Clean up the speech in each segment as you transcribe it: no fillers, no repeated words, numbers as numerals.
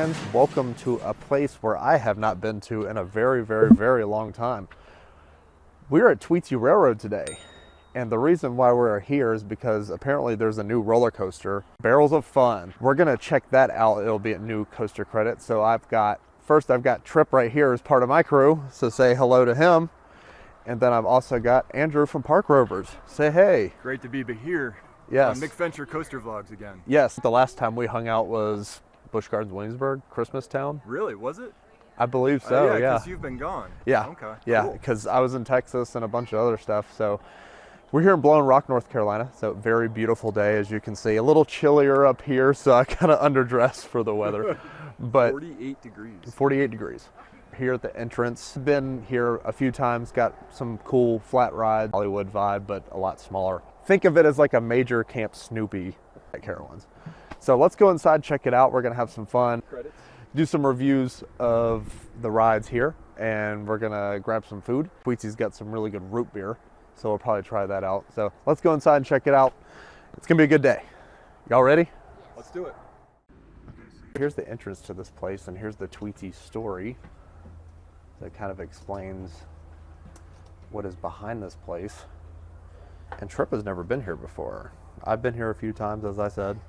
fans. Welcome to a place where I have not been to in a very, very, very long time. We're at Tweetsie Railroad today, and the reason why we're here is because apparently there's a new roller coaster, Barrels of Fun. We're gonna check that out. It'll be a new coaster credit. So I've got Trip right here as part of my crew, so say hello to him. And then I've also got Andrew from Park Rovers. Say hey. Great to be here. Yes. Mikventure coaster vlogs again. Yes, the last time we hung out was Busch Gardens, Williamsburg, Christmas Town. Really, was it? I believe so, yeah. Yeah, Because you've been gone. Yeah, okay. Yeah, cool. Because I was in Texas and a bunch of other stuff. So we're here in Blowing Rock, North Carolina. So very beautiful day, as you can see. A little chillier up here, so I kind of underdressed for the weather. But 48 degrees. 48 degrees. Here at the entrance. Been here a few times, got some cool flat ride, Hollywood vibe, but a lot smaller. Think of it as like a major Camp Snoopy at Carowinds. So let's go inside, check it out. We're gonna have some fun, do some reviews of the rides here, and we're gonna grab some food. Tweetsy's got some really good root beer, so we'll probably try that out. So let's go inside and check it out. It's gonna be a good day. Y'all ready? Let's do it. Here's the entrance to this place, and here's the Tweetsy story that kind of explains what is behind this place. And Trip has never been here before. I've been here a few times, as I said.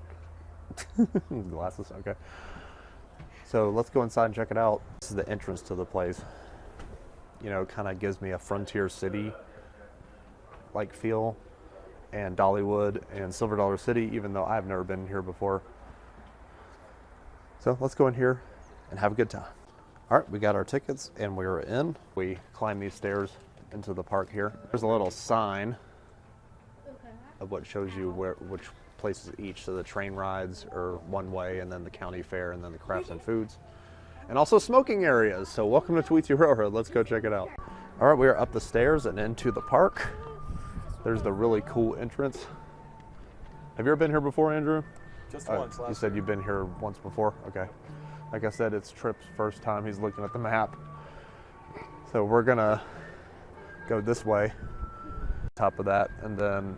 Glasses, okay. So let's go inside and check it out. This is the entrance to the place. You know, kind of gives me a frontier city like feel, and Dollywood and Silver Dollar City, even though I've never been here before. So let's go in here and have a good time. All right, we got our tickets and we're in. We climb these stairs into the park here. There's a little sign of what shows you which places each. So the train rides are one way, and then the county fair, and then the crafts and foods. And also smoking areas. So welcome to Tweetsie Railroad. Let's go check it out. All right, we are up the stairs and into the park. There's the really cool entrance. Have you ever been here before, Andrew? Just once. You said you've been here once before? Okay. Like I said, it's Trip's first time. He's looking at the map. So we're gonna go this way, top of that, and then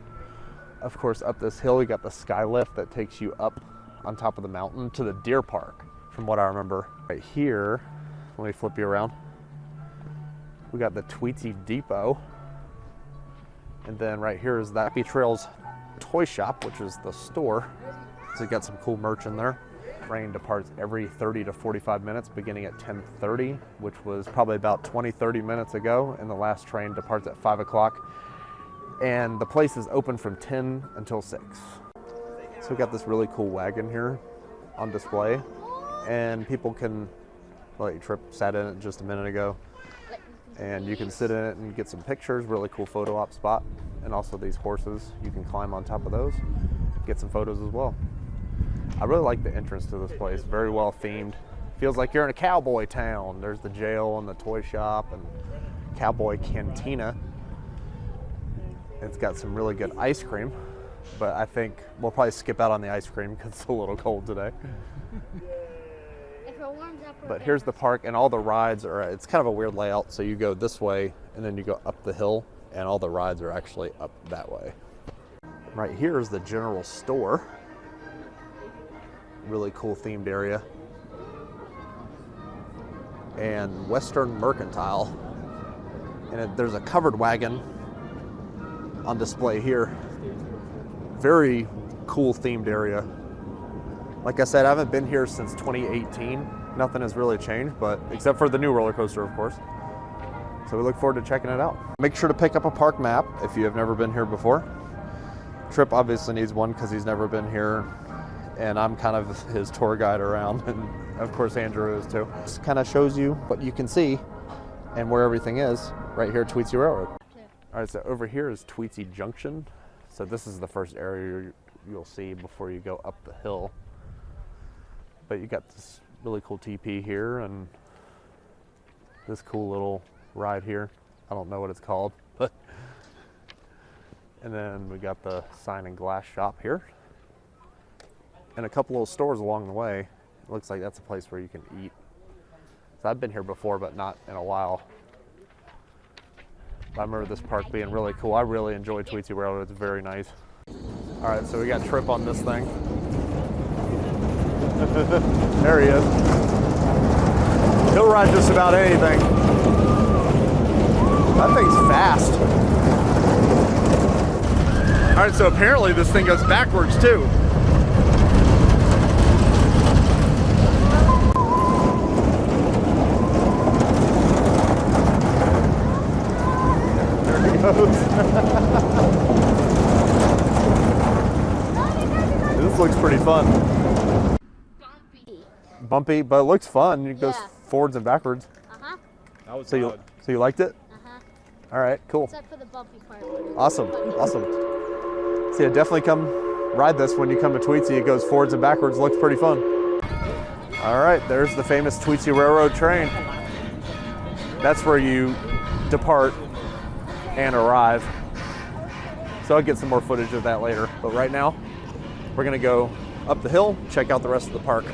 of course up this hill you got the sky lift that takes you up on top of the mountain to the deer park, from what I remember. Right here, let me flip you around. We got the Tweetsy Depot, and then right here is the Happy Trails toy shop, which is the store. So you got some cool merch in there. Train departs every 30 to 45 minutes beginning at 10:30, which was probably about 20-30 minutes ago, and the last train departs at 5 o'clock. And the place is open from 10 until 6. So we got this really cool wagon here on display, and people can, like Trip sat in it just a minute ago, and you can sit in it and get some pictures. Really cool photo op spot. And also these horses, you can climb on top of those, get some photos as well. I really like the entrance to this place, very well themed. Feels like you're in a cowboy town. There's the jail and the toy shop and cowboy cantina. It's got some really good ice cream, but I think we'll probably skip out on the ice cream because it's a little cold today. But here's the park, and all the rides are, it's kind of a weird layout. So you go this way and then you go up the hill, and all the rides are actually up that way. Right here is the general store. Really cool themed area. And Western Mercantile. And there's a covered wagon on display here. Very cool themed area. Like I said, I haven't been here since 2018. Nothing has really changed, but except for the new roller coaster, of course. So we look forward to checking it out. Make sure to pick up a park map if you have never been here before. Trip obviously needs one because he's never been here, and I'm kind of his tour guide around, and of course Andrew is too. This kind of shows you what you can see and where everything is right here at Tweetsie Railroad. All right, so over here is Tweetsy Junction. So this is the first area you'll see before you go up the hill. But you got this really cool TP here and this cool little ride here. I don't know what it's called, but and then we got the sign and glass shop here and a couple little stores along the way. It looks like that's a place where you can eat. So I've been here before, but not in a while. I remember this park being really cool. I really enjoy Tweetsie Railroad. It's very nice. All right, so we got Trip on this thing. There he is. He'll ride just about anything. That thing's fast. All right, so apparently this thing goes backwards too. There he goes. This looks pretty fun. Bumpy, but it looks fun. It goes forwards and backwards. That was so you liked it? All right, cool. Except for the bumpy part. Awesome, awesome. So yeah, definitely come ride this when you come to Tweetsy. It goes forwards and backwards. Looks pretty fun. All right, there's the famous Tweetsie Railroad train. That's where you depart and arrive. So I'll get some more footage of that later. But right now, we're gonna go up the hill, check out the rest of the park.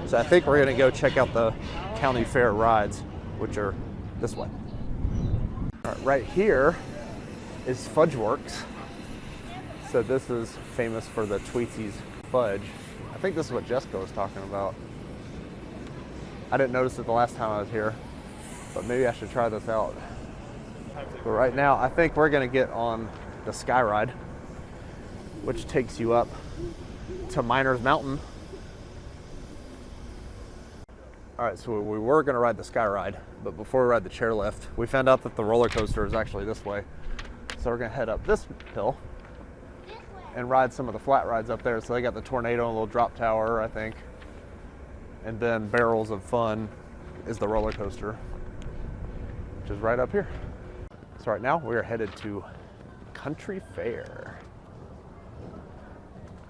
So I think we're gonna go check out the county fair rides, which are this way. All right here is Fudge Works. So this is famous for the Tweetsies fudge. I think this is what Jessica was talking about. I didn't notice it the last time I was here, but maybe I should try this out. But right now, I think we're gonna get on the Sky Ride, which takes you up to Miners Mountain. All right, so we were gonna ride the Sky Ride, but before we ride the chairlift, we found out that the roller coaster is actually this way. So we're gonna head up this hill and ride some of the flat rides up there. So they got the Tornado and a little drop tower, I think. And then Barrels of Fun is the roller coaster, which is right up here. So right now we are headed to Country Fair.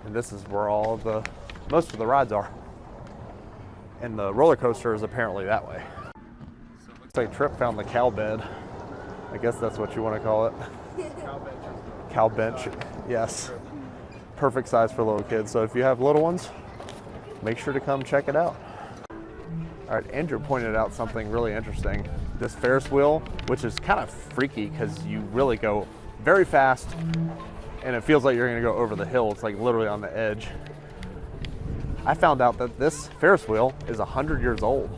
And this is where most of the rides are. And the roller coaster is apparently that way. Looks like Trip found the cow bed. I guess that's what you want to call it. Cow bench, yes. Perfect size for little kids. So if you have little ones, make sure to come check it out. All right, Andrew pointed out something really interesting. This Ferris wheel, which is kind of freaky because you really go very fast and it feels like you're gonna go over the hill. It's like literally on the edge. I found out that this Ferris wheel is 100 years old.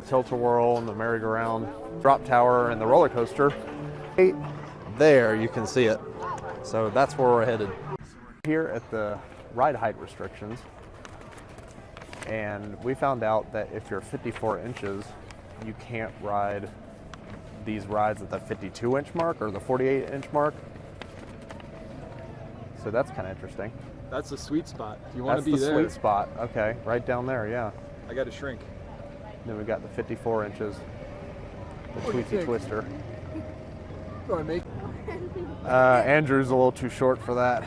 Tilt-a-whirl and the merry-go-round, drop tower and the roller coaster. Right there, you can see it. So that's where we're headed. Here at the ride height restrictions, and we found out that if you're 54 inches, you can't ride these rides at the 52-inch mark or the 48-inch mark. So that's kind of interesting. That's the sweet spot. You want to be there. That's the sweet spot. Okay, right down there, yeah. I got to shrink. Then we got the 54 inches, the Tweetsy Twister. Andrew's a little too short for that.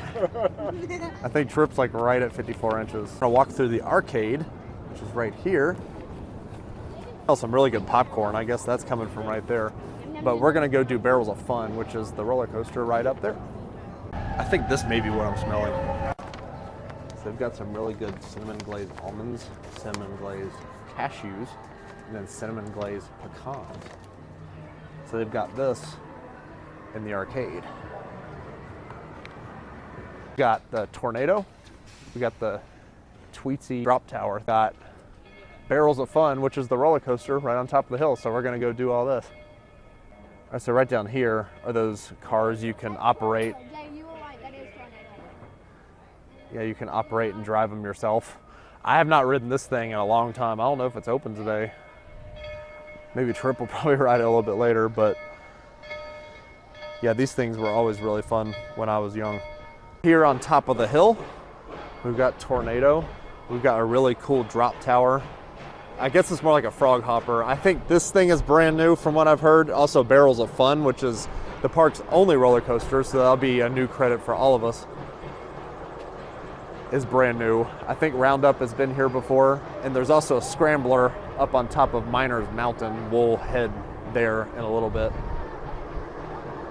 I think Trip's like right at 54 inches. I'm gonna walk through the arcade, which is right here. Oh, some really good popcorn. I guess that's coming from right there. But we're gonna go do Barrels of Fun, which is the roller coaster right up there. I think this may be what I'm smelling. So they've got some really good cinnamon glazed almonds, cinnamon glazed cashews, and then cinnamon glazed pecans. So they've got this in the arcade. We got the Tornado, we got the Tweetsy drop tower, got Barrels of Fun, which is the roller coaster right on top of the hill. So we're gonna go do all this. All right, so right down here are those cars you can operate. Yeah, you can operate and drive them yourself. I have not ridden this thing in a long time. I don't know if it's open today. Maybe Trip will probably ride it a little bit later, but yeah, these things were always really fun when I was young. Here on top of the hill, we've got Tornado. We've got a really cool drop tower. I guess it's more like a frog hopper. I think this thing is brand new from what I've heard. Also Barrels of Fun, which is the park's only roller coaster, so that'll be a new credit for all of us. Is brand new. I think Roundup has been here before, and there's also a scrambler up on top of Miners Mountain. We'll head there in a little bit.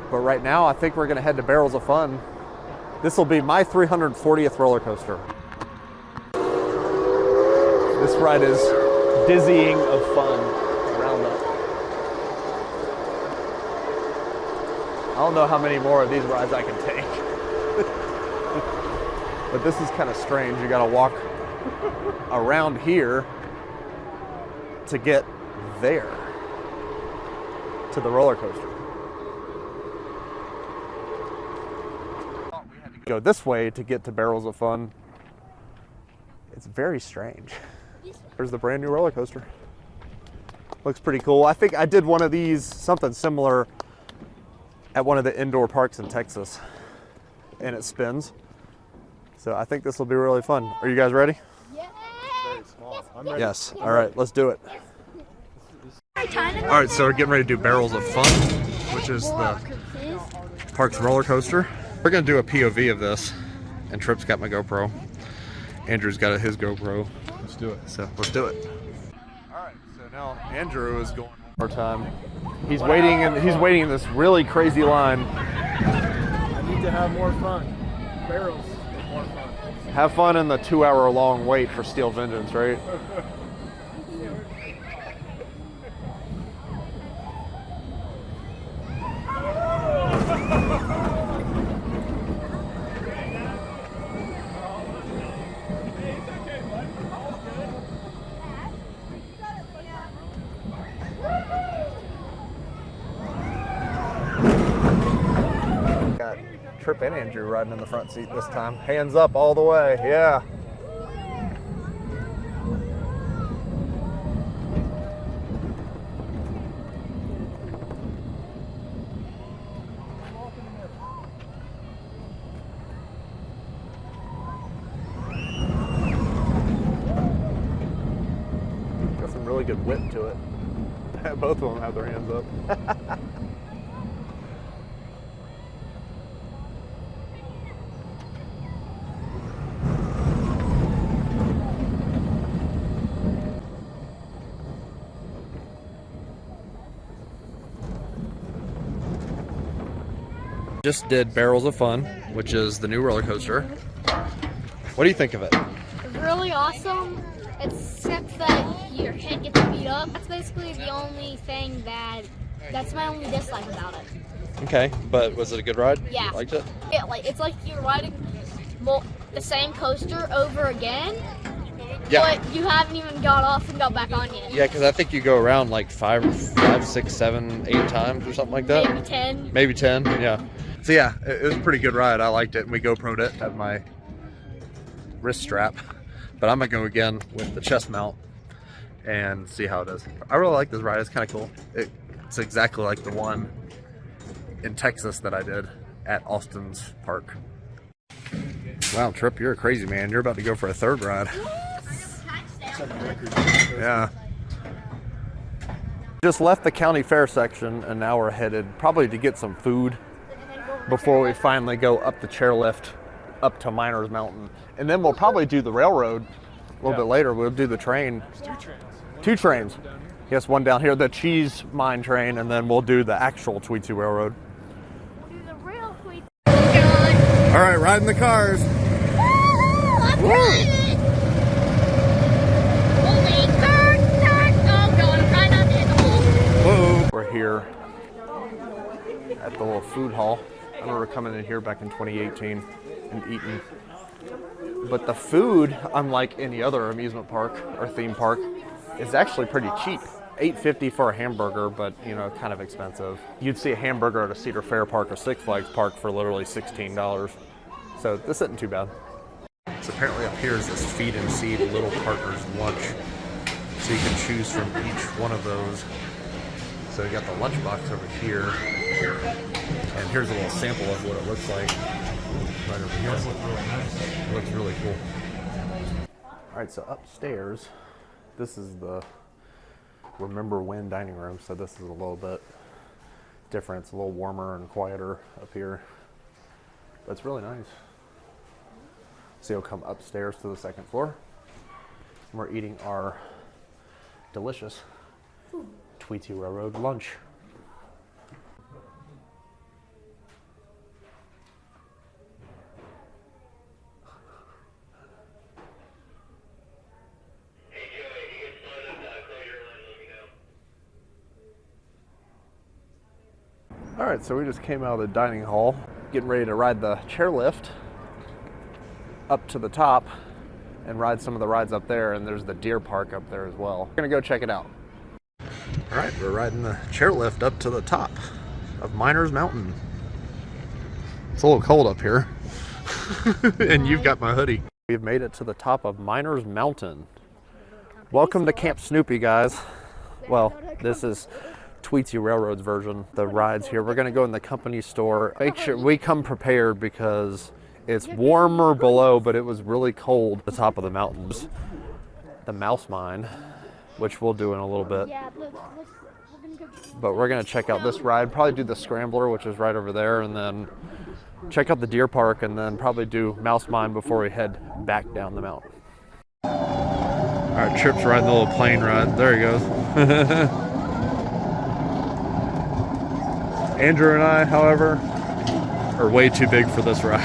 But right now, I think we're gonna head to Barrels of Fun. This will be my 340th roller coaster. This ride is dizzying of fun. Roundup. I don't know how many more of these rides I can take. But this is kind of strange. You gotta walk around here to get there, to the roller coaster. We had to go this way to get to Barrels of Fun. It's very strange. There's the brand new roller coaster. Looks pretty cool. I think I did one of these, something similar, at one of the indoor parks in Texas, and it spins. So I think this will be really fun. Are you guys ready? Very small. I'm ready. Yes. All right, let's do it. All right, so we're getting ready to do Barrels of Fun, which is the park's roller coaster. We're gonna do a POV of this, and Tripp's got my GoPro. Andrew's got his GoPro. Let's do it. So let's do it. All right, so now Andrew is going one more time. He's waiting in this really crazy line. I need to have more fun. Barrels, more fun. Have fun in the 2-hour-long wait for Steel Vengeance, right? Got Tripp and Andrew riding in the front seat this time. Hands up all the way, yeah. Got some really good whip to it. Both of them have their hands up. Just did Barrels of Fun, which is the new roller coaster. What do you think of it? Really awesome, except that your head gets beat up. That's basically the only thing that's my only dislike about it. Okay, but was it a good ride? Yeah. You liked it? Yeah, it's like you're riding the same coaster over again, Yeah. but you haven't even got off and got back on yet. Yeah, because I think you go around like 5, 6, 7, 8 times or something like that. Maybe 10. Maybe 10, yeah. So yeah, it was a pretty good ride. I liked it, and we GoPro'd it at my wrist strap. But I'm gonna go again with the chest mount and see how it is. I really like this ride. It's kind of cool. It's exactly like the one in Texas that I did at Austin's park. Wow, Tripp, you're a crazy man. You're about to go for a third ride. Yeah. Just left the county fair section, and now we're headed probably to get some food before we finally go up the chairlift up to Miners Mountain. And then we'll probably do the railroad a little bit later. We'll do the train. There's 2 trains. 2 trains. Yes, one down here, the cheese mine train, and then we'll do the actual Tweetsie Railroad. Do the real Tweetsy. All right, riding the cars. I'm trying it. Holy turn. Oh God, I'm trying not to hit the hole. Whoa. We're here at the little food hall. I remember coming in here back in 2018 and eating. But the food, unlike any other amusement park or theme park, is actually pretty cheap. $8.50 for a hamburger, but you know, kind of expensive. You'd see a hamburger at a Cedar Fair park or Six Flags park for literally $16. So this isn't too bad. So apparently up here is this Feed and Seed Little Partners lunch. So you can choose from each one of those. So you got the lunchbox over here. And here's a little sample of what it looks like. Right over here. It looks really cool. All right, so upstairs, this is the Remember When dining room. So this is a little bit different. It's a little warmer and quieter up here. But it's really nice. So you'll come upstairs to the 2nd floor. And we're eating our delicious Tweetsie Railroad lunch. All right, so we just came out of the dining hall, getting ready to ride the chairlift. up to the top and ride some of the rides up there, and there's the deer park up there as well. We're gonna go check it out. All right, we're riding the chairlift up to the top of Miners Mountain. It's a little cold up here. And you've got my hoodie. We've made it to the top of Miners Mountain. Welcome to Camp Snoopy, guys. Well, this is Tweetsie Railroad's version. The rides here, we're gonna go in the company store. Make sure we come prepared because it's warmer below, but it was really cold at the top of the mountains. The mouse mine, which we'll do in a little bit. But we're gonna check out this ride, probably do the scrambler, which is right over there, and then check out the deer park, and then probably do mouse mine before we head back down the mountain. All right, Trip's riding the little plane ride. There he goes. Andrew and I, however, are way too big for this ride.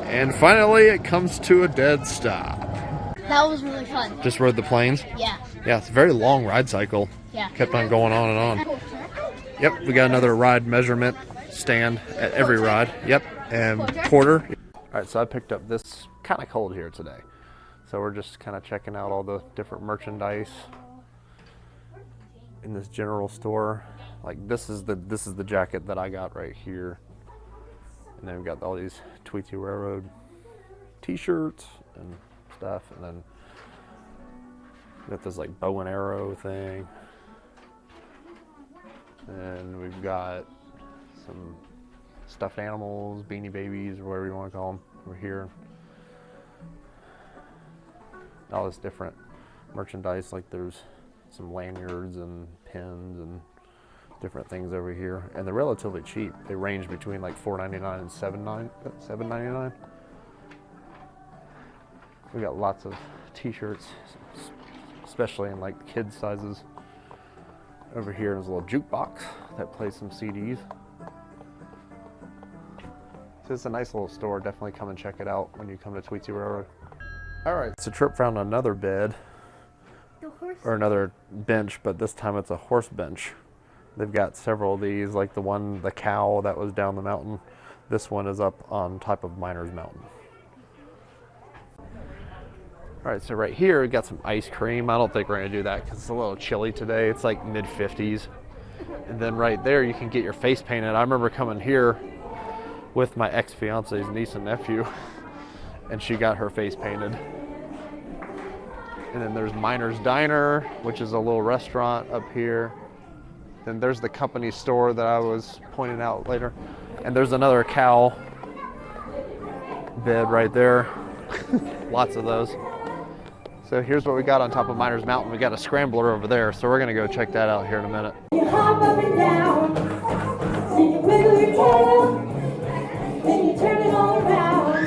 And finally, it comes to a dead stop. That was really fun. Just rode the planes? Yeah. Yeah, it's a very long ride cycle. Yeah. Kept on going on and on. Yep, we got another ride measurement stand at every ride. Yep, and quarter. All right, so I picked up this, kind of cold here today. So we're just kind of checking out all the different merchandise in this general store. Like this is the jacket that I got right here. And then we've got all these Tweetsie Railroad t-shirts and stuff. And then we got this like bow and arrow thing. And we've got some stuffed animals, beanie babies, or whatever you want to call them over here. All this different merchandise, like there's some lanyards and pins and different things over here. And they're relatively cheap. They range between like $4.99 and $7.99. We got lots of t-shirts, especially in like kid sizes. Over here there's a little jukebox that plays some CDs. So it's a nice little store. Definitely come and check it out when you come to Tweetsie Railroad. All right, so Trip found another bed, or another bench, but this time it's a horse bench. They've got several of these, like the cow that was down the mountain. This one is up on top of Miners Mountain. All right, so right here we got some ice cream. I don't think we're gonna do that because it's a little chilly today. It's like mid-50s. And then right there you can get your face painted. I remember coming here with my ex-fiance's niece and nephew, and she got her face painted. And then there's Miner's Diner, which is a little restaurant up here. Then there's the company store that I was pointing out later. And there's another cow bed right there. Lots of those. So here's what we got on top of Miners Mountain. We got a scrambler over there, so we're gonna go check that out here in a minute. You hop up and down, then you wiggle your tail, then you turn it all around.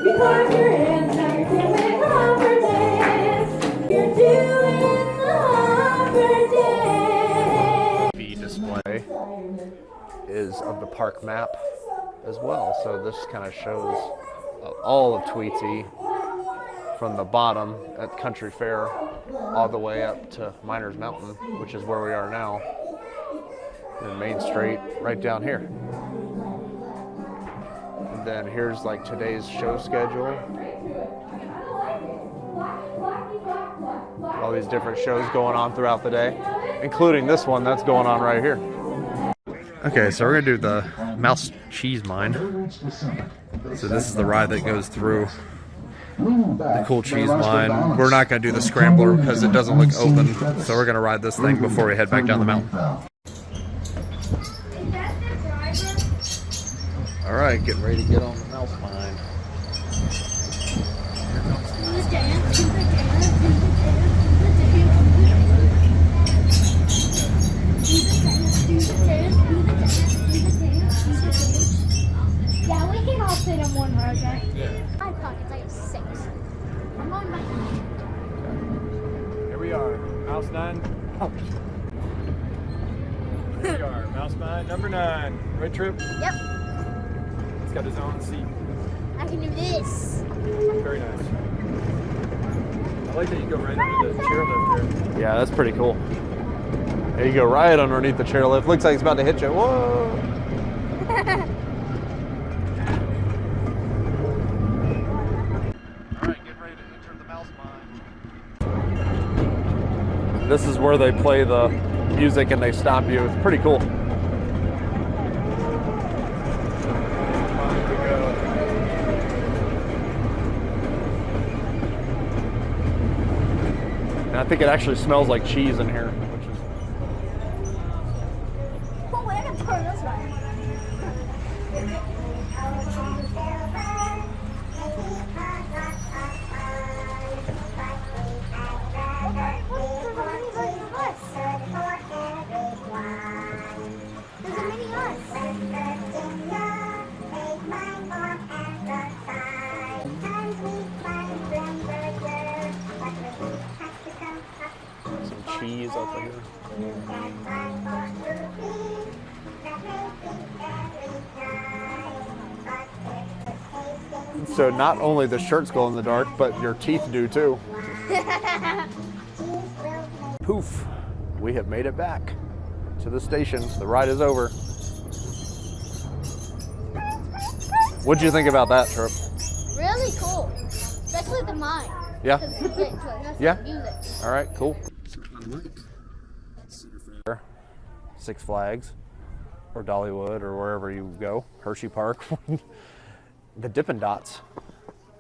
You clap your hands, now you're doing the hopper dance. You're doing the hopper dance. The display is of the park map as well. So this kind of shows all of Tweetsie from the bottom at Country Fair all the way up to Miners Mountain, which is where we are now. And Main Street right down here. And then here's like today's show schedule. All these different shows going on throughout the day, including this one that's going on right here. Okay, so we're gonna do the mouse cheese mine. So this is the ride that goes through the cool cheese mine. We're not gonna do the scrambler because it doesn't look open. So we're gonna ride this thing before we head back down the mountain. All right, getting ready to get on the mouse mine. Yeah, we can all fit in one ride, right? Yeah. My pockets, I have 6. I'm on my. Here we are, mouse 9. Here we are, mouse 9, number 9. Right, Trip? Yep. It's got his own seat. I can do this. Very nice. I like that you go right under the chairlift there. Yeah, that's pretty cool. There you go, right underneath the chairlift. Looks like it's about to hit you. Whoa! where they play the music and they stop you. It's pretty cool. And I think it actually smells like cheese in here, which is... Oh, wait, I gotta turn this way. There's a mini us. Some cheese up in here. So not only the shirts glow in the dark, but your teeth do too. Poof, we have made it back to the station. The ride is over. What'd you think about that trip? Really cool. Especially the mine. Yeah? 'Cause you get to it. That's Yeah? the music. All right, cool. Six Flags or Dollywood or wherever you go, Hershey Park. The Dippin' Dots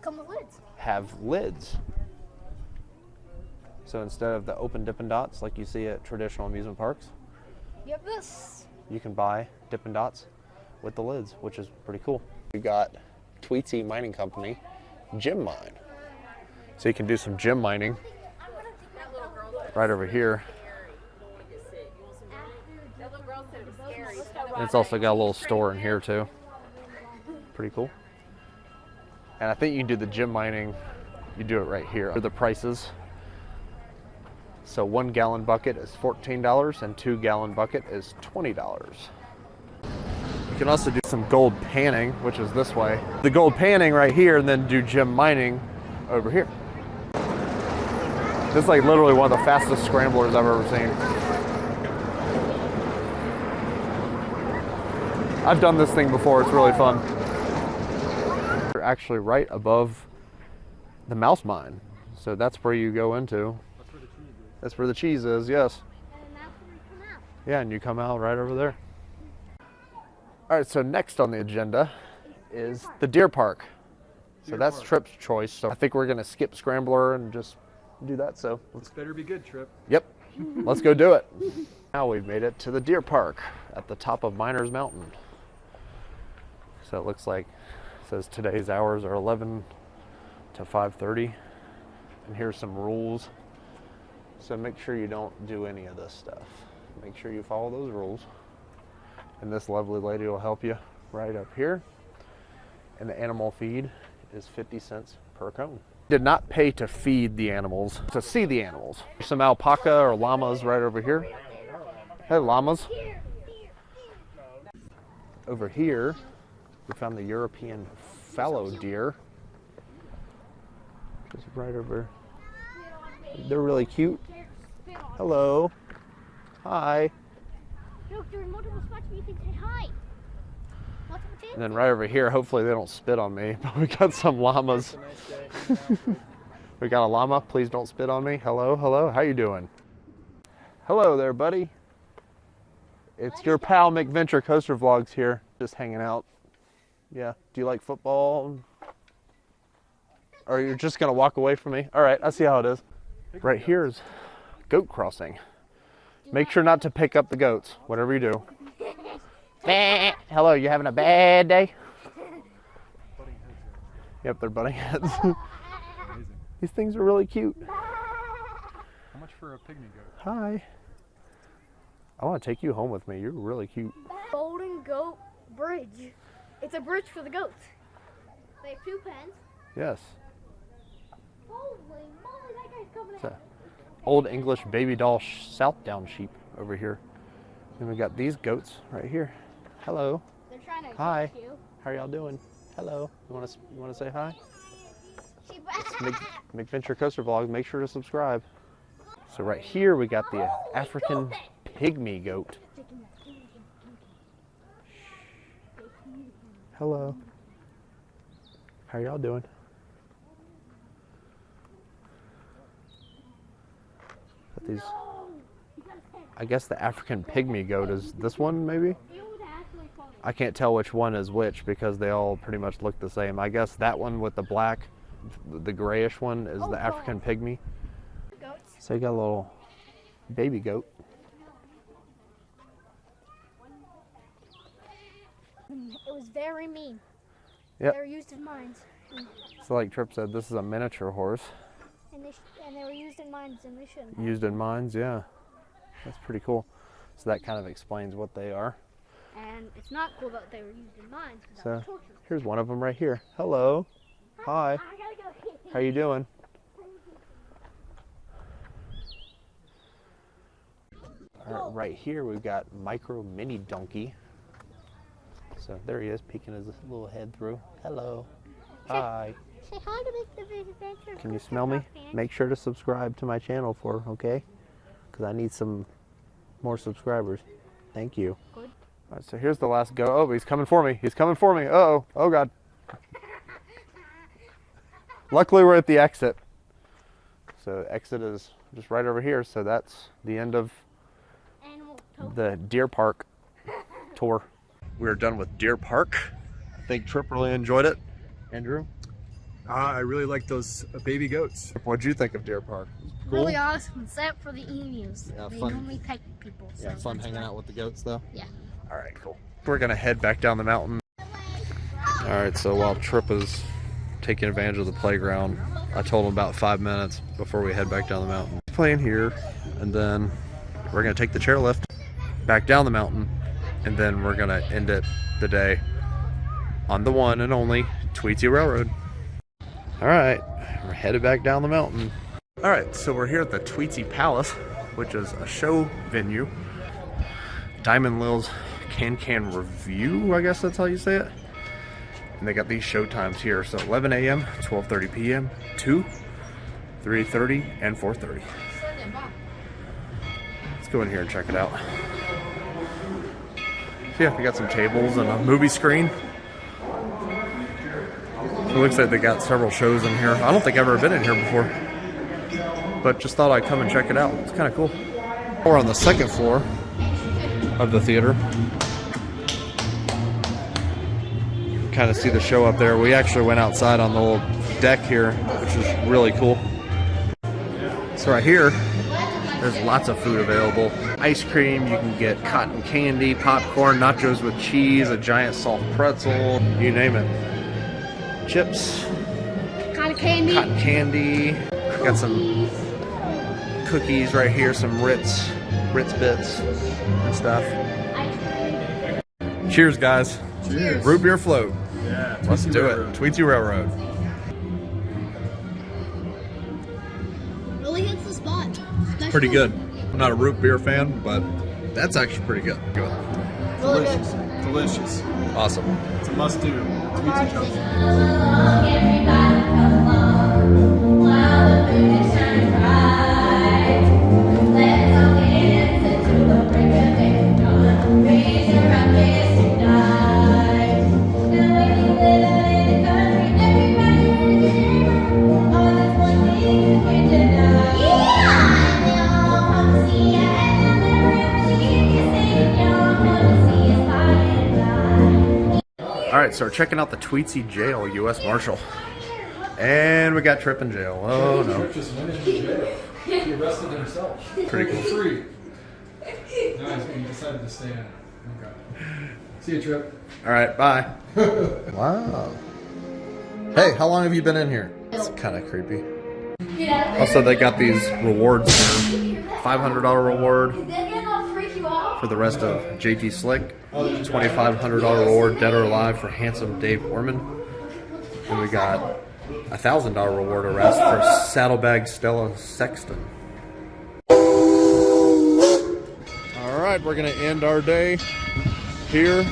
Come with lids. have lids. So instead of the open Dippin' Dots like you see at traditional amusement parks, You have this. you can buy Dippin' Dots with the lids, which is pretty cool. We got Tweetsy Mining Company gem mine. So you can do some gem mining right over here. And it's also got a little store in here too. Pretty cool. And I think you can do the gem mining, you do it right here. The prices. So 1 gallon bucket is $14 and 2 gallon bucket is $20. You can also do some gold panning, which is this way. The gold panning right here and then do gem mining over here. This is like literally one of the fastest scramblers I've ever seen. I've done this thing before, it's really fun. We're actually right above the mouse mine. So that's where you go into. That's where the cheese is, yes. And that's where we come out. Yeah, and you come out right over there. All right, so next on the agenda is the deer park. So that's Trip's choice. So I think we're gonna skip Scrambler and just do that. So This better be good, Trip. yep, let's go do it. Now we've made it to the deer park at the top of Miners Mountain. So it looks like, it says today's hours are 11 to 5:30. And here's some rules. So make sure you don't do any of this stuff. Make sure you follow those rules. And this lovely lady will help you right up here. And the animal feed is 50 cents per cone. Did not pay to feed the animals, to see the animals. Some alpaca or llamas right over here. Hey, llamas. Over here, we found the European fallow deer. Just right over. They're really cute. Hello. Hi. Look, there are multiple spots where you can say hi. What's up, And then right over here, hopefully they don't spit on me, but we got some llamas. We got a llama. Please don't spit on me. Hello, hello. How you doing? Hello there, buddy. It's your pal Mikventure Coaster Vlogs here, just hanging out. Yeah. Do you like football? Or you're just gonna walk away from me? All right, I see how it is. Right here is goat crossing. Make sure not to pick up the goats, whatever you do. Hello, you having a bad day? Yep, they're butting heads. These things are really cute. How much for a pygmy goat? Hi. I want to take you home with me. You're really cute. Golden Goat Bridge. It's a bridge for the goats. They have 2 pens. Yes. Holy moly, that guy's coming It's a out. old English baby doll South Down sheep over here. And we got these goats right here. Hello. They're trying to Hi. catch you. How are y'all doing? Hello. You want to say hi? She Mikventure Coaster Vlogs. Make sure to subscribe. So right here we got the African pygmy goat. Hello. How y'all doing? Got these I guess the African pygmy goat is this one, maybe? I can't tell which one is which because they all pretty much look the same. I guess that one with the black, the grayish one is the African pygmy. So you got a little baby goat. It was very mean. Yep. They were used in mines. So like Tripp said, this is a miniature horse. And they were used in mines, and they shouldn't. Used in mines, yeah. That's pretty cool. So that kind of explains what they are. And it's not cool that they were used in mines. So here's one of them right here. Hello. Hi. I gotta go. How you doing? All right, right here we've got micro mini donkey. So there he is, peeking his little head through. Hello. Hi. Say hi to Mikventure. Can you smell me? Make sure to subscribe to my channel okay? Because I need some more subscribers. Thank you. Good. All right, so here's the last go. Oh, he's coming for me. He's coming for me. Uh-oh. Oh, God. Luckily, we're at the exit. So exit is just right over here. So that's the end of the Deer Park tour. We're done with Deer Park. I think Tripp really enjoyed it. Andrew? I really like those baby goats. What'd you think of Deer Park? Cool? Really awesome, except for the emus. Yeah, they fun. normally peck people. So Yeah, fun hanging out with the goats though? Yeah. All right, cool. We're gonna head back down the mountain. All right, so while Tripp is taking advantage of the playground, I told him about 5 minutes before we head back down the mountain. He's playing here, and then we're gonna take the chairlift back down the mountain, and then we're gonna end the day on the one and only Tweetsie Railroad. All right, we're headed back down the mountain. All right, so we're here at the Tweetsie Palace, which is a show venue. Diamond Lil's Can Review, I guess that's how you say it. And they got these show times here. So 11 a.m., 12:30 p.m., 2, 3:30, and 4:30. Let's go in here and check it out. So yeah, we got some tables and a movie screen. It looks like they got several shows in here. I don't think I've ever been in here before, but just thought I'd come and check it out. It's kind of cool. We're on the second floor of the theater. Kind of see the show up there. We actually went outside on the little deck here, which is really cool. So right here, there's lots of food available. Ice cream, you can get cotton candy, popcorn, nachos with cheese, a giant soft pretzel, you name it. Chips, Cotton candy. Got some cookies right here, some Ritz bits and stuff. Cheers, guys. Cheers. Root beer float. Yeah, Let's do it. Tweetsie Railroad. Really hits the spot. Pretty good. I'm not a root beer fan, but that's actually pretty good. Really good. Delicious. Awesome. It's a must do. Tweetsie Jail. Everybody come on, while the moon shines bright. Let's all dance until the break of day dawn. Raise your happiness tonight. Now when you live in the country, everybody is oh, there's one thing you can't deny. Yeah! And they all come to see ya, and they'll never ever leave you. Sing, y'all come to see us by and by. All right, so we're checking out the Tweetsie Jail, U.S. Marshal. And we got Tripp in jail. Oh, no. Tripp just went into jail. He arrested himself. Pretty cool. Free. Nice, he decided to stay in. Okay. See you, Tripp. All right, bye. Wow. Hey, how long have you been in here? It's kind of creepy. Also, they got these rewards here. $500 reward for the rest of JT Slick. $2,500 reward, dead or alive, for handsome Dave Orman. And we got $1,000 reward arrest for Saddlebag Stella Sexton. All right, we're gonna end our day here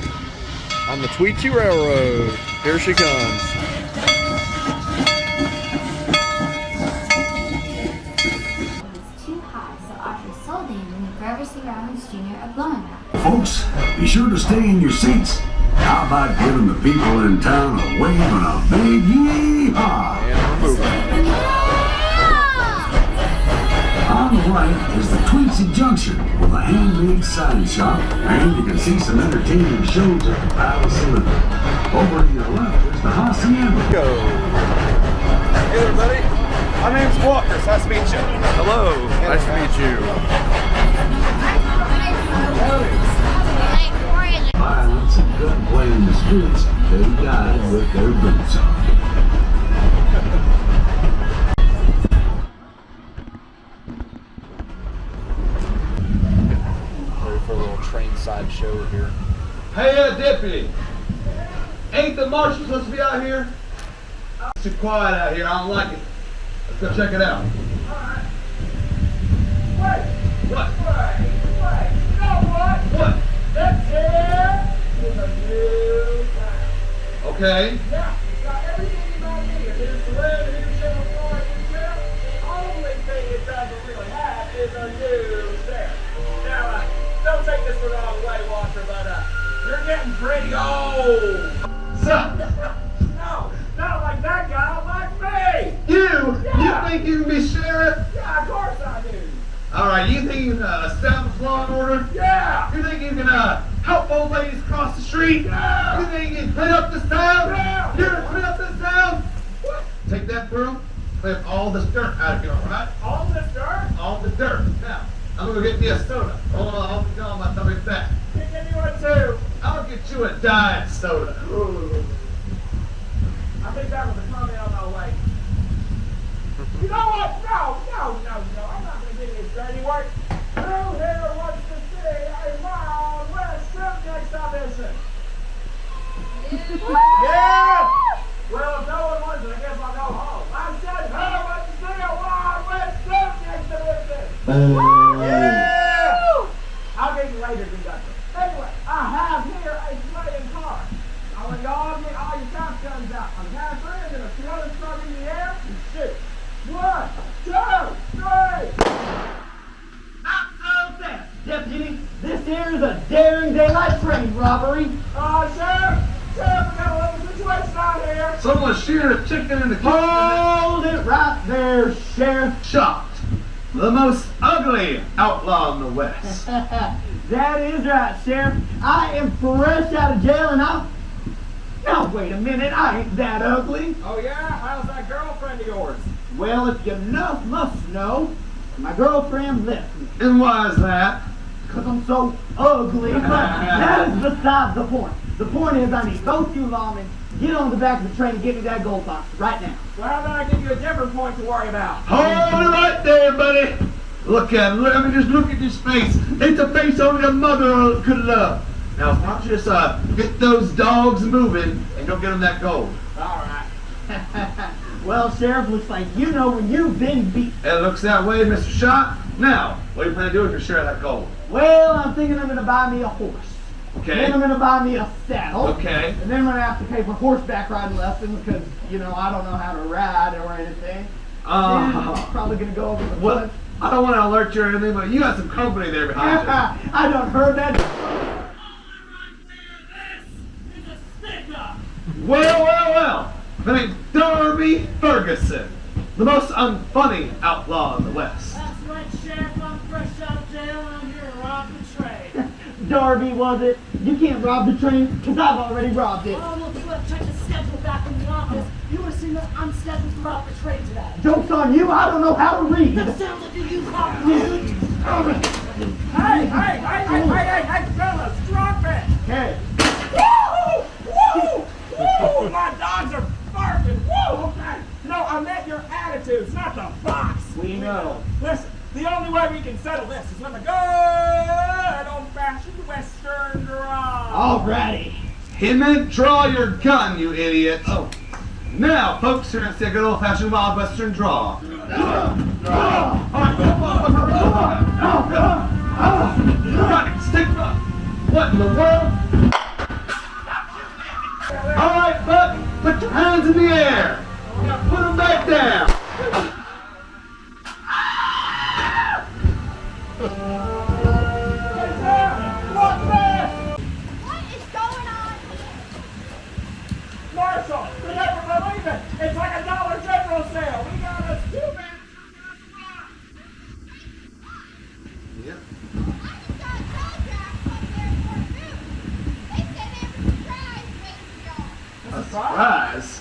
on the Tweetsie Railroad. Here she comes. It's too high, so Audrey sold in the Rovers Jr. a blowing out. Folks, be sure to stay in your seats. How about giving the people in town a wave and a big yee-haw? And we're moving. On the right is the Tweetsie Junction with a handmade sign shop, and you can see some entertaining shows at the Palace Saloon. Over to your left is the Hacienda. Go. Hey everybody, my name's Walker, so nice to meet you. Hello. Nice to meet you. Violence and gunplay in the streets, they died with their boots on. Ready for a little train side show here. Hey, deputy. Ain't the marshal supposed to be out here? It's too quiet out here. I don't like it. Let's go check it out. Alright. Wait. What? Wait. You know what? What? This here is a new town. Okay. Yeah, it's got everything you might need. A new saloon, a new show floor, a new gym. The only thing it doesn't really have is a new stair. Now, don't take this the wrong way, Walker, but you're getting pretty old. No, not like that guy, like me. You? Yeah. You think you can be sheriff? Yeah, of course I do. Alright, you think you can establish law and order? Yeah. You think you can help old ladies cross the street? Yeah. You think you can clean up this town? Yeah. You're gonna clean up this town? What? Take that broom, clean up all this dirt out of here, alright? All this dirt? All the dirt. Now, I'm gonna get me a soda. Hold on, I'll be on my tummy back. Give me one too. I'll get you a diet soda. Ooh. I think that was a comment on my way. You know what? No. I'm not going to give you this dirty work. Who here wants to see a Wild West Shipneck exhibition? Yeah! Well, if no one wants it, I guess I'll go home. I said, who wants to see a Wild West Shipneck exhibition? Yeah! I'll get you later, conductor. Anyway, I have here a playing card. I want y'all to get all your shotguns out. On the count of three, I'm going to throw this truck in the air and shoot. 1, 2, 3. Not so fast, Deputy. This here is a daring daylight train robbery. Sheriff, we got a little situation out here. Someone sheared a chicken in the kitchen. Hold it right there, Sheriff. Shocked. The most ugly outlaw in the West. That is right, Sheriff. I am fresh out of jail and I'm... Now, wait a minute. I ain't that ugly. Oh, yeah? How's that girlfriend of yours? Well, if you must know, my girlfriend left me. And why is that? Because I'm so ugly. But that is beside the point. The point is I need both you lawmen get on the back of the train and get me that gold box right now. Well, then I give you a different point to worry about. Hold it right there, buddy. Look at him. I mean, just look at his face. It's a face only a mother could love. Now, why don't you just get those dogs moving and go get them that gold? All right. Well, Sheriff, looks like you know when you've been beat. It looks that way, Mr. Shot. Now, what do you plan to do with your share of that gold? Well, I'm thinking I'm going to buy me a horse. Okay. Then I'm going to buy me a saddle. Okay. And then I'm going to have to pay for horseback riding lessons because, you know, I don't know how to ride or anything. Then I'm probably going to go over the What? I don't want to alert you or anything, but you got some company there behind you. I done heard that. Well. My name's Darby Ferguson, the most unfunny outlaw in the West. That's right, Sheriff. I'm fresh out of jail and I'm here to rob the train. Darby, was it? You can't rob the train because I've already robbed it. Oh, look, you have checked the schedule back in the office. You would have seen that I'm scheduled to rob the train today. Joke's on you. I don't know how to read. That sounds like a you cop, dude. Hey, fellas, drop it. Hey. Woo! My dogs are barking. Woo! Okay. No, I meant your attitudes, not the box. We know. Listen, the only way we can settle this is with a good old-fashioned Western draw. Alrighty. He meant draw your gun, you idiot. Oh. Now, folks, you're going to see a good old-fashioned wild Western draw. Stick up. What in the world? All right, Buck, put your hands in the air. Now put them back down. What is going on? Marshall, you'll never believe it. It's like a Dollar General sale. We got us 2 minutes. Surprise?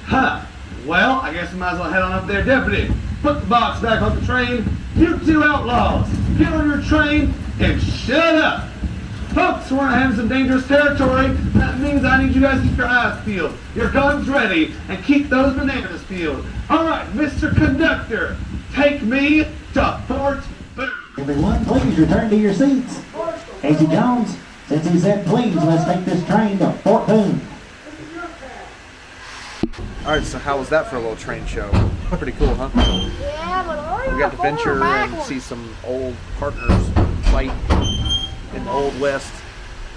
Huh. Well, I guess we might as well head on up there. Deputy, put the box back on the train. You two outlaws, get on your train and shut up. Folks, we're having some dangerous territory. That means I need you guys to keep your eyes peeled, your guns ready, and keep those bananas peeled. All right, Mr. Conductor, take me to Fort Boone. Everyone, please return to your seats. Casey Jones, since he said please, let's take this train to Fort Boone. All right, so how was that for a little train show? Pretty cool, huh? Yeah, but We got to venture and see some old partners fight in the Old West.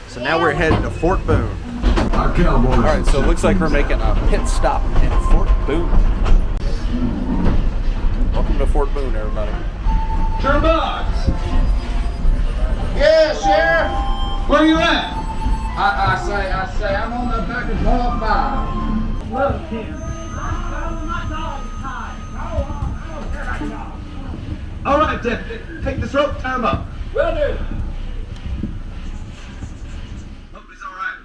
So now we're heading to Fort Boone. Our cowboys. All right, so it looks like we're making a pit stop in Fort Boone. Welcome to Fort Boone, everybody. Box. Yeah, Sheriff. Where you at? I say, I'm on the back of ball 5. Love him. All right, Deputy, take this rope, tie him up. Will do. Hope he's all right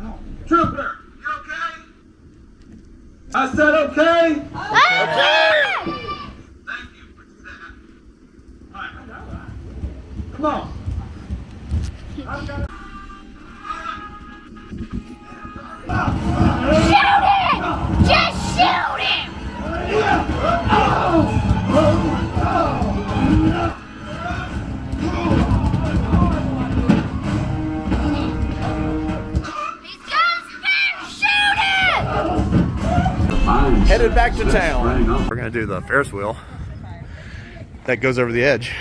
there. Trooper, you okay? I said okay. Okay! Thank you for that. All right. Come on. Shoot him! Just shoot him! These guns better shoot him! Headed back to town. We're gonna do the Ferris wheel that goes over the edge.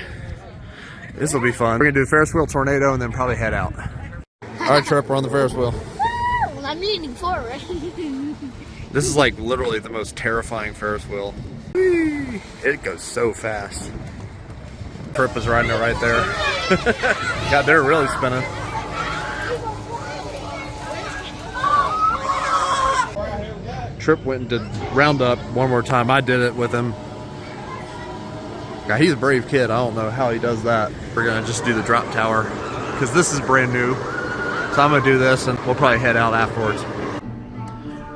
This will be fun. We're gonna do a Ferris wheel tornado and then probably head out. All right, Trip, we're on the Ferris wheel. Well, I'm eating before, right? This is like literally the most terrifying Ferris wheel. Whee! It goes so fast. Trip is riding it right there. God, they're really spinning. Trip went and did roundup one more time. I did it with him. God, he's a brave kid. I don't know how he does that. We're gonna just do the drop tower because this is brand new. So I'm gonna do this and we'll probably head out afterwards.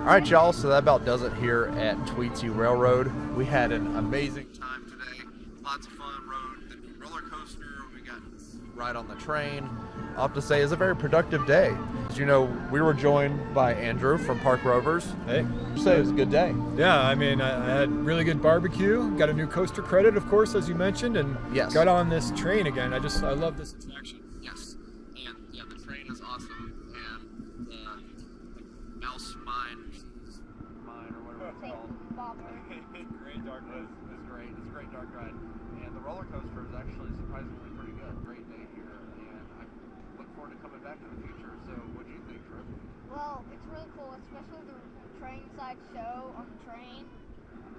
All right, y'all, so that about does it here at Tweetsie Railroad. We had an amazing time today. Lots of fun. Rode the new roller coaster. We got to ride on the train. I'll have to say, it's a very productive day. As you know, we were joined by Andrew from Park Rovers. Hey. Say it was a good day. Yeah, I mean, I had really good barbecue. Got a new coaster credit, of course, as you mentioned, and Yes. got on this train again. I love this attraction. Yes. And yeah, the train is awesome. And the mouse mine or whatever it's called. Great dark ride. It's great. It's a great dark ride. And the roller coaster is actually surprisingly pretty good. Great day here. And I look forward to coming back in the future. So what do you think, Trip? Well, it's really cool, especially the train side show on the train.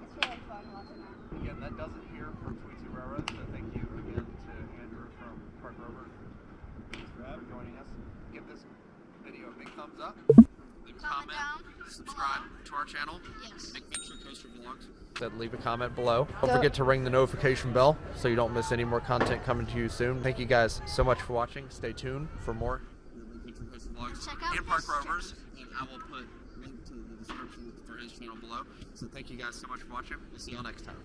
It's really fun watching that. Again, that does it here for Tweetsie Railroad. So thank you again to Andrew from Park Rovers for joining us. Give this video a big thumbs up. Leave a comment. Subscribe to our channel. Yes. Mikventure Coaster Vlogs. Said leave a comment below. Don't forget to ring the notification bell so you don't miss any more content coming to you soon. Thank you guys so much for watching. Stay tuned for more Mikventure Coaster Vlogs and Park Rovers. And I will put link to the description for his channel below. So thank you guys so much for watching. We'll see y'all next time.